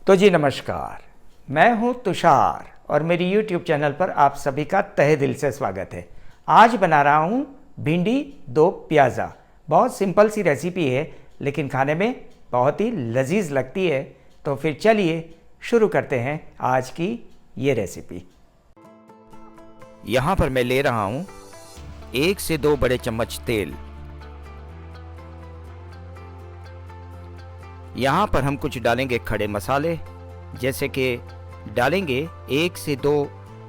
तो जी नमस्कार, मैं हूं तुषार और मेरी YouTube चैनल पर आप सभी का तहे दिल से स्वागत है। आज बना रहा हूं भिंडी दो प्याज़ा। बहुत सिंपल सी रेसिपी है लेकिन खाने में बहुत ही लजीज लगती है। तो फिर चलिए शुरू करते हैं आज की ये रेसिपी। यहाँ पर मैं ले रहा हूं 1 से 2 बड़े चम्मच तेल। यहाँ पर हम कुछ डालेंगे खड़े मसाले, जैसे कि डालेंगे 1 से 2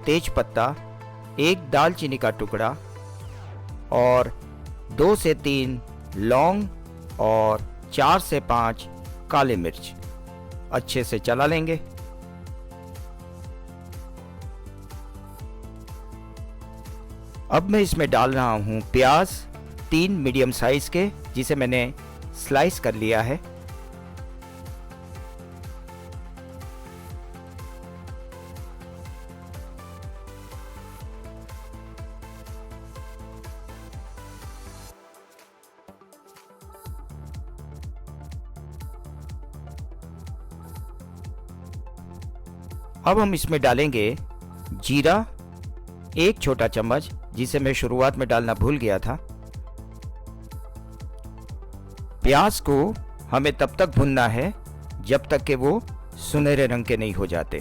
तेज पत्ता, 1 दालचीनी का टुकड़ा और 2 से 3 लौंग और 4 से 5 काले मिर्च। अच्छे से चला लेंगे। अब मैं इसमें डाल रहा हूँ प्याज 3 मीडियम साइज के, जिसे मैंने स्लाइस कर लिया है। अब हम इसमें डालेंगे जीरा 1 छोटा चम्मच, जिसे मैं शुरुआत में डालना भूल गया था। प्याज को हमें तब तक भुनना है जब तक कि वो सुनहरे रंग के नहीं हो जाते।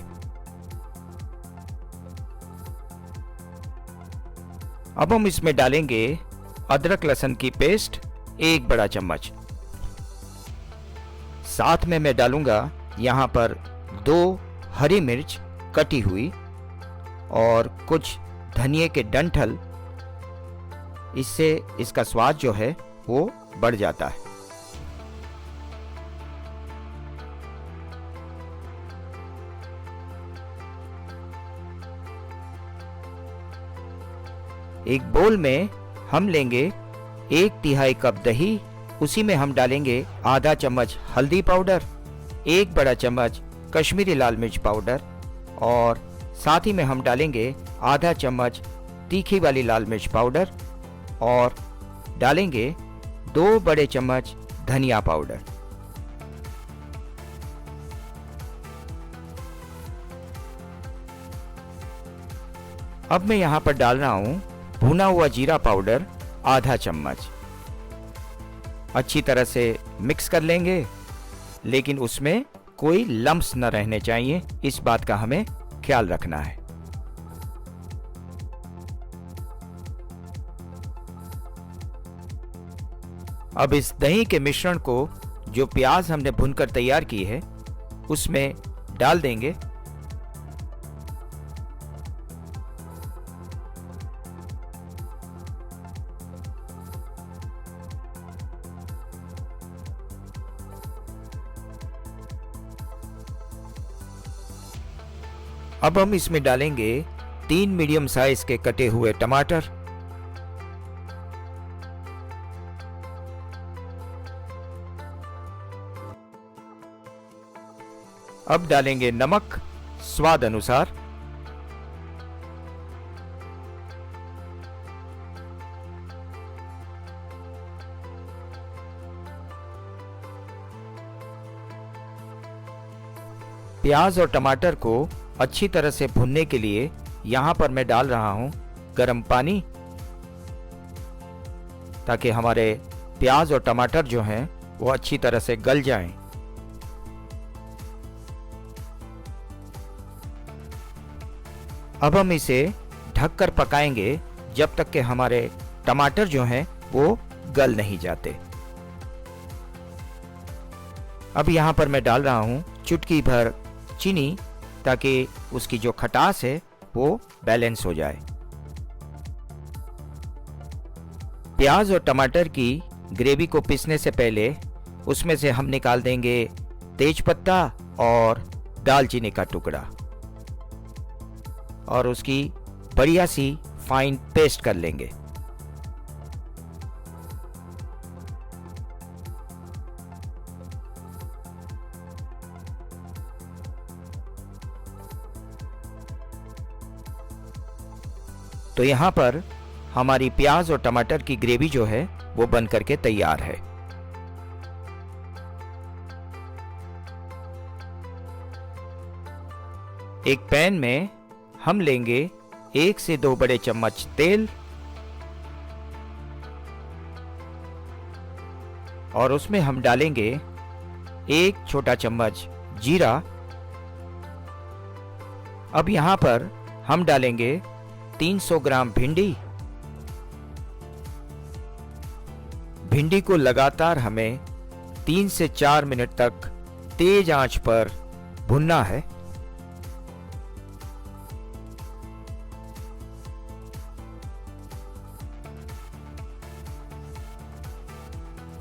अब हम इसमें डालेंगे अदरक लहसुन की पेस्ट 1 बड़ा चम्मच। साथ में मैं डालूंगा यहाँ पर 2 हरी मिर्च कटी हुई और कुछ धनिए के डंठल। इससे इसका स्वाद जो है वो बढ़ जाता है। एक बोल में हम लेंगे 1/3 कप दही। उसी में हम डालेंगे आधा चम्मच हल्दी पाउडर, 1 बड़ा चम्मच कश्मीरी लाल मिर्च पाउडर और साथ ही में हम डालेंगे आधा चम्मच तीखी वाली लाल मिर्च पाउडर और डालेंगे 2 बड़े चम्मच धनिया पाउडर। अब मैं यहां पर डाल रहा हूं भुना हुआ जीरा पाउडर आधा चम्मच। अच्छी तरह से मिक्स कर लेंगे, लेकिन उसमें कोई लम्प्स न रहने चाहिए, इस बात का हमें ख्याल रखना है। अब इस दही के मिश्रण को, जो प्याज हमने भूनकर तैयार की है, उसमें डाल देंगे। अब हम इसमें डालेंगे 3 मीडियम साइज के कटे हुए टमाटर। अब डालेंगे नमक स्वाद अनुसार। प्याज और टमाटर को अच्छी तरह से भुनने के लिए यहां पर मैं डाल रहा हूं गर्म पानी, ताकि हमारे प्याज और टमाटर जो हैं वो अच्छी तरह से गल जाएं। अब हम इसे ढककर पकाएंगे जब तक कि हमारे टमाटर जो हैं वो गल नहीं जाते। अब यहां पर मैं डाल रहा हूं चुटकी भर चीनी, ताकि उसकी जो खटास है वो बैलेंस हो जाए। प्याज और टमाटर की ग्रेवी को पीसने से पहले उसमें से हम निकाल देंगे तेज पत्ता और दालचीनी का टुकड़ा और उसकी बढ़िया सी फाइन पेस्ट कर लेंगे। तो यहाँ पर हमारी प्याज और टमाटर की ग्रेवी जो है वो बन करके तैयार है। एक पैन में हम लेंगे 1 से 2 बड़े चम्मच तेल और उसमें हम डालेंगे 1 छोटा चम्मच जीरा। अब यहां पर हम डालेंगे 300 ग्राम भिंडी। भिंडी को लगातार हमें 3 से 4 मिनट तक तेज आंच पर भुनना है।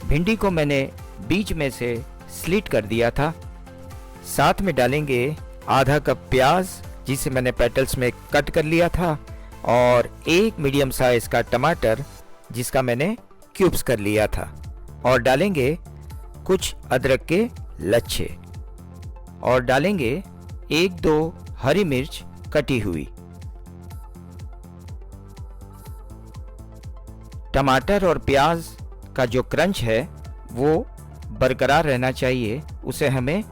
भिंडी को मैंने बीच में से स्लिट कर दिया था। साथ में डालेंगे आधा कप प्याज जिसे मैंने पेटल्स में कट कर लिया था और 1 मीडियम साइज का टमाटर जिसका मैंने क्यूब्स कर लिया था और डालेंगे कुछ अदरक के लच्छे और डालेंगे 1-2 हरी मिर्च कटी हुई। टमाटर और प्याज का जो क्रंच है वो बरकरार रहना चाहिए, उसे हमें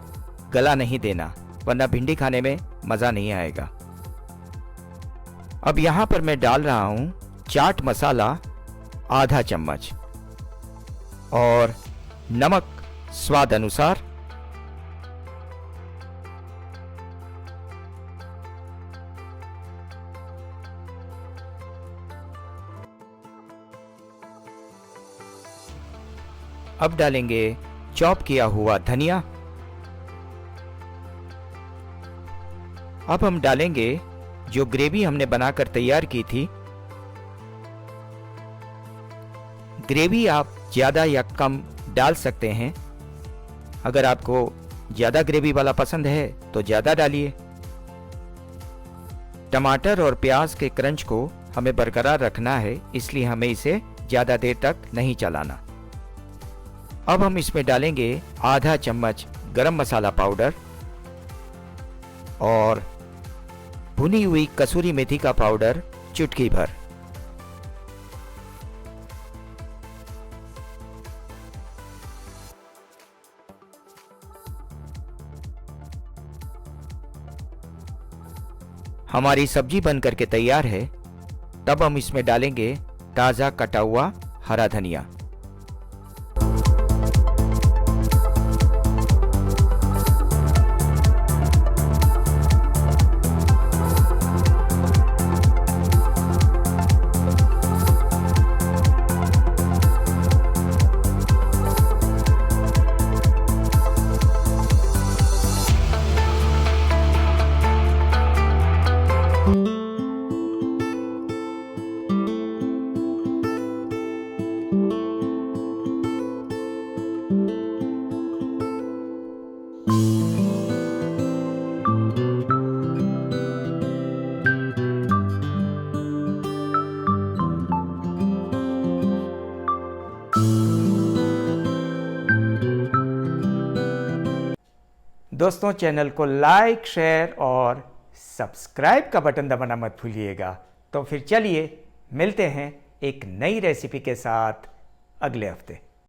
गला नहीं देना वरना भिंडी खाने में मज़ा नहीं आएगा। अब यहाँ पर मैं डाल रहा हूँ चाट मसाला आधा चम्मच और नमक स्वाद अनुसार। अब डालेंगे चॉप किया हुआ धनिया। अब हम डालेंगे जो ग्रेवी हमने बनाकर तैयार की थी। ग्रेवी आप ज़्यादा या कम डाल सकते हैं। अगर आपको ज़्यादा ग्रेवी वाला पसंद है तो ज़्यादा डालिए। टमाटर और प्याज के क्रंच को हमें बरकरार रखना है, इसलिए हमें इसे ज़्यादा देर तक नहीं चलाना। अब हम इसमें डालेंगे आधा चम्मच गरम मसाला पाउडर और भुनी हुई कसूरी मेथी का पाउडर चुटकी भर। हमारी सब्जी बनकर के तैयार है। तब हम इसमें डालेंगे ताज़ा कटा हुआ हरा धनिया। दोस्तों, चैनल को लाइक, शेयर और सब्सक्राइब का बटन दबाना मत भूलिएगा। तो फिर चलिए मिलते हैं एक नई रेसिपी के साथ अगले हफ्ते।